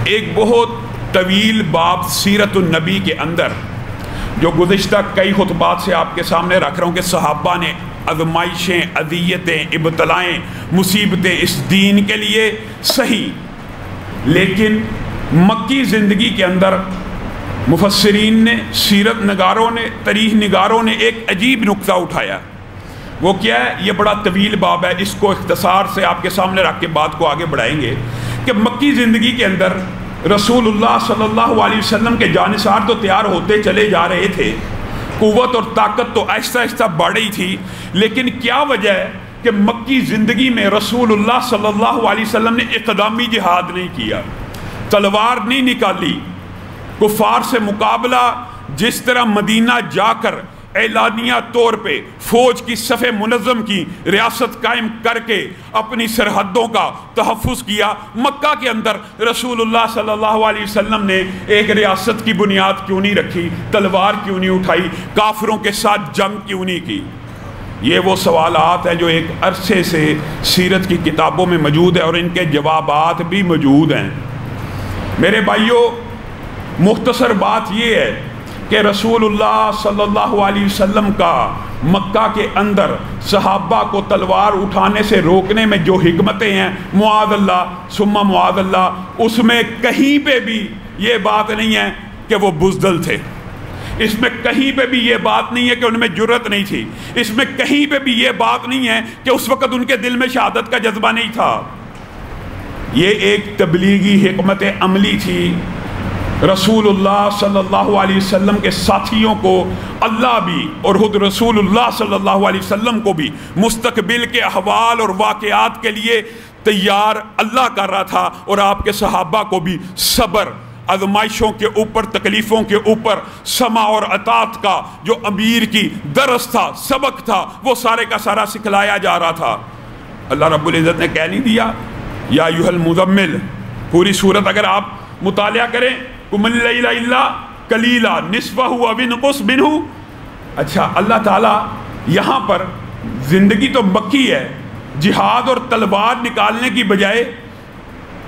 ایک بہت طویل باب سیرت النبی کے اندر جو گزشتہ کئی خطبات سے آپ کے سامنے رکھ رہا ہوں کہ صحابہ نے آزمائشیں، اذیتیں، ابتلائیں، مصیبتیں اس دین کے لیے صحیح، لیکن مکی زندگی کے اندر مفسرین نے، سیرت نگاروں نے، تاریخ نگاروں نے ایک عجیب نقطہ اٹھایا۔ وہ کیا ہے؟ یہ بڑا طویل باب ہے، اس کو اختصار سے آپ کے سامنے رکھ کے بات کو آگے بڑھائیں گے کہ مکی زندگی کے اندر رسول اللہ صلی اللہ علیہ وسلم کے جانثار تو تیار ہوتے چلے جا رہے تھے، قوت اور طاقت تو آہستہ آہستہ بڑھ رہی تھی، لیکن کیا وجہ ہے کہ مکی زندگی میں رسول اللہ صلی اللہ علیہ وسلم نے اقدامی جہاد نہیں کیا، تلوار نہیں نکالی، کفار سے مقابلہ جس طرح مدینہ جا کر اعلانیہ طور پہ فوج کی صفیں منظم کی، ریاست قائم کر کے اپنی سرحدوں کا تحفظ کیا، مکہ کے اندر رسول اللہ صلی اللہ علیہ وسلم نے ایک ریاست کی بنیاد کیوں نہیں رکھی، تلوار کیوں نہیں اٹھائی، کافروں کے ساتھ جنگ کیوں نہیں کی؟ یہ وہ سوالات ہیں جو ایک عرصے سے سیرت کی کتابوں میں موجود ہیں اور ان کے جوابات بھی موجود ہیں۔ میرے بھائیوں، مختصر بات یہ ہے کہ رسول اللہ صلی اللہ علیہ وسلم کا مکہ کے اندر صحابہ کو تلوار اٹھانے سے روکنے میں جو حکمتیں ہیں، معاذ اللہ ثم معاذ اللہ، اس میں کہیں پہ بھی یہ بات نہیں ہے کہ وہ بزدل تھے، اس میں کہیں پہ بھی یہ بات نہیں ہے کہ ان میں جرت نہیں تھی، اس میں کہیں پہ بھی یہ بات نہیں ہے کہ اس وقت ان کے دل میں شہادت کا جذبہ نہیں تھا۔ یہ ایک تبلیغی حکمت عملی تھی۔ رسول اللہ صلی اللہ علیہ وسلم کے ساتھیوں کو اللہ بھی اور خود رسول اللہ صلی اللہ علیہ وسلم کو بھی مستقبل کے احوال اور واقعات کے لیے تیار اللہ کر رہا تھا، اور آپ کے صحابہ کو بھی صبر، آزمائشوں کے اوپر، تکلیفوں کے اوپر سمع اور اطاعت کا جو امیر کی درس تھا، سبق تھا، وہ سارے کا سارا سکھلایا جا رہا تھا۔ اللہ رب العزت نے کہہ نہیں دیا یا ایھا المزمل؟ پوری صورت اگر آپ مطالعہ کریں، قم اللیل الا قلیلا نصفہ او انقص منہ۔ اچھا، اللہ تعالیٰ یہاں پر زندگی تو مکی ہے، جہاد اور تلوار نکالنے کی بجائے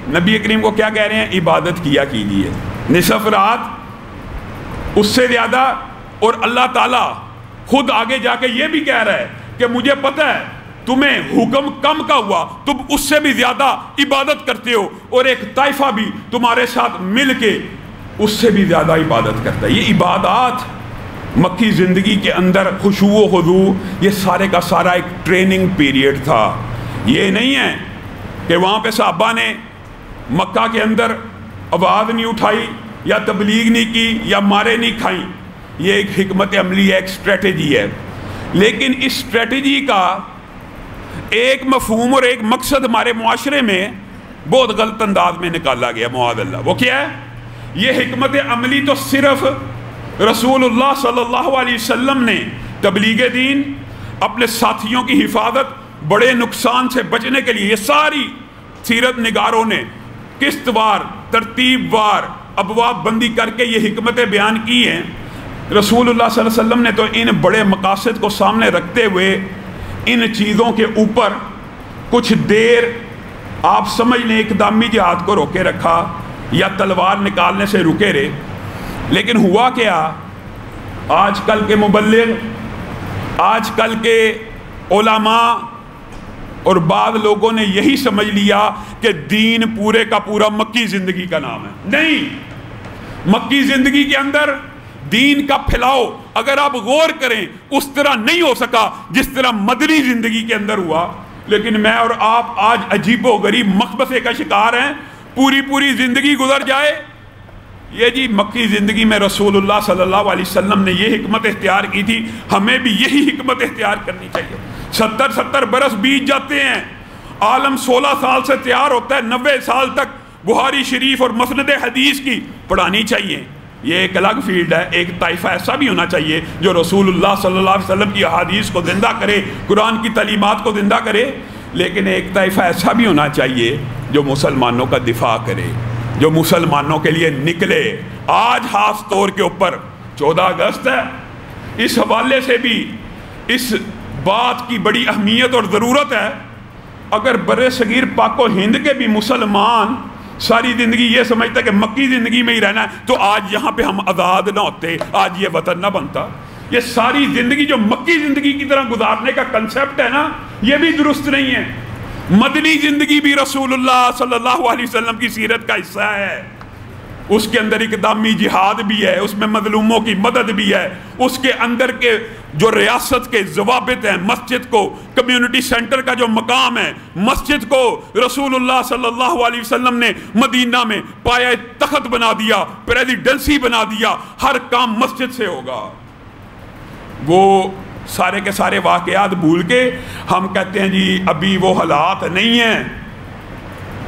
نبی کریم کو کیا کہہ رہے ہیں؟ عبادت کیا کیجیے، نصف رات، اس سے زیادہ۔ اور اللہ تعالیٰ خود آگے جا کے یہ بھی کہہ رہا ہے کہ مجھے پتہ ہے تمہیں حکم کم کا ہوا، تم اس سے بھی زیادہ عبادت کرتے ہو، اور ایک طائفہ بھی تمہارے ساتھ مل کے اس سے بھی زیادہ عبادت کرتا ہے۔ یہ عبادات مکی زندگی کے اندر، خشوع و خضوع، یہ سارے کا سارا ایک ٹریننگ پیریڈ تھا۔ یہ نہیں ہے کہ وہاں پہ صحابہ نے مکہ کے اندر آواز نہیں اٹھائی یا تبلیغ نہیں کی یا مارے نہیں کھائیں۔ یہ ایک حکمت عملی ہے، ایک اسٹریٹجی ہے، لیکن اس اسٹریٹجی کا ایک مفہوم اور ایک مقصد ہمارے معاشرے میں بہت غلط انداز میں نکالا گیا، معاذ اللہ۔ وہ کیا ہے؟ یہ حکمت عملی تو صرف رسول اللہ صلی اللہ علیہ وسلم نے تبلیغ دین، اپنے ساتھیوں کی حفاظت، بڑے نقصان سے بچنے کے لیے، یہ ساری سیرت نگاروں نے قسط وار، ترتیب وار ابواب بندی کر کے یہ حکمتیں بیان کی ہیں۔ رسول اللہ صلی اللہ علیہ وسلم نے تو ان بڑے مقاصد کو سامنے رکھتے ہوئے ان چیزوں کے اوپر کچھ دیر آپ سمجھ لیں اقدامی جہاد کو روکے رکھا یا تلوار نکالنے سے رکے رہے، لیکن ہوا کیا؟ آج کل کے مبلغ، آج کل کے علماء اور بعض لوگوں نے یہی سمجھ لیا کہ دین پورے کا پورا مکی زندگی کا نام ہے۔ نہیں، مکی زندگی کے اندر دین کا پھیلاؤ اگر آپ غور کریں اس طرح نہیں ہو سکا جس طرح مدنی زندگی کے اندر ہوا، لیکن میں اور آپ آج عجیب و غریب مقبضے کا شکار ہیں۔ پوری زندگی گزر جائے، یہ جی مکی زندگی میں رسول اللہ صلی اللہ علیہ وسلم نے یہ حکمت اختیار کی تھی، ہمیں بھی یہی حکمت اختیار کرنی چاہیے۔ 70 برس بیت جاتے ہیں، عالم 16 سال سے تیار ہوتا ہے، 90 سال تک بخاری شریف اور مسند حدیث کی پڑھانی چاہیے۔ یہ ایک الگ فیلڈ ہے۔ ایک طائفہ ایسا بھی ہونا چاہیے جو رسول اللہ صلی اللہ علیہ وسلم کی احادیث کو زندہ کرے، قرآن کی تعلیمات کو زندہ کرے، لیکن ایک طائفہ ایسا بھی ہونا چاہیے جو مسلمانوں کا دفاع کرے، جو مسلمانوں کے لیے نکلے۔ آج خاص طور کے اوپر 14 اگست ہے، اس حوالے سے بھی اس بات کی بڑی اہمیت اور ضرورت ہے۔ اگر برصغیر پاک و ہند کے بھی مسلمان ساری زندگی یہ سمجھتا کہ مکی زندگی میں ہی رہنا ہے تو آج یہاں پہ ہم آزاد نہ ہوتے، آج یہ وطن نہ بنتا۔ یہ ساری زندگی جو مکی زندگی کی طرح گزارنے کا کنسپٹ ہے نا، یہ بھی درست نہیں ہے۔ مدنی زندگی بھی رسول اللہ صلی اللہ علیہ وسلم کی سیرت کا حصہ ہے، اس کے اندر اقدامی جہاد بھی ہے، اس میں مظلوموں کی مدد بھی ہے، اس کے اندر کے جو ریاست کے ضوابط ہیں، مسجد کو کمیونٹی سینٹر کا جو مقام ہے، مسجد کو رسول اللہ صلی اللہ علیہ وسلم نے مدینہ میں پایہ تخت بنا دیا، پریزیڈنسی بنا دیا، ہر کام مسجد سے ہوگا۔ وہ سارے کے سارے واقعات بھول کے ہم کہتے ہیں جی ابھی وہ حالات نہیں ہیں۔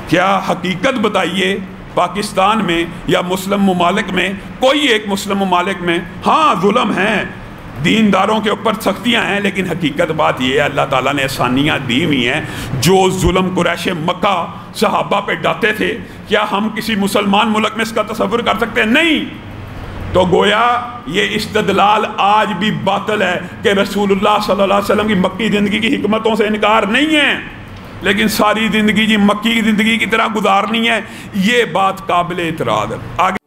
کیا حقیقت بتائیے، پاکستان میں یا مسلم ممالک میں، کوئی ایک مسلم ممالک میں ہاں ظلم ہیں، دینداروں کے اوپر سختیاں ہیں، لیکن حقیقت بات یہ ہے اللہ تعالیٰ نے آسانیاں دی ہوئی ہیں۔ جو ظلم قریش مکہ صحابہ پہ ڈالتے تھے، کیا ہم کسی مسلمان ملک میں اس کا تصور کر سکتے ہیں؟ نہیں۔ تو گویا یہ استدلال آج بھی باطل ہے کہ رسول اللہ صلی اللہ علیہ وسلم کی مکی زندگی کی حکمتوں سے انکار نہیں ہے، لیکن ساری زندگی جی مکی کی زندگی کی طرح گزارنی ہے، یہ بات قابل اعتراض ہے۔ آگے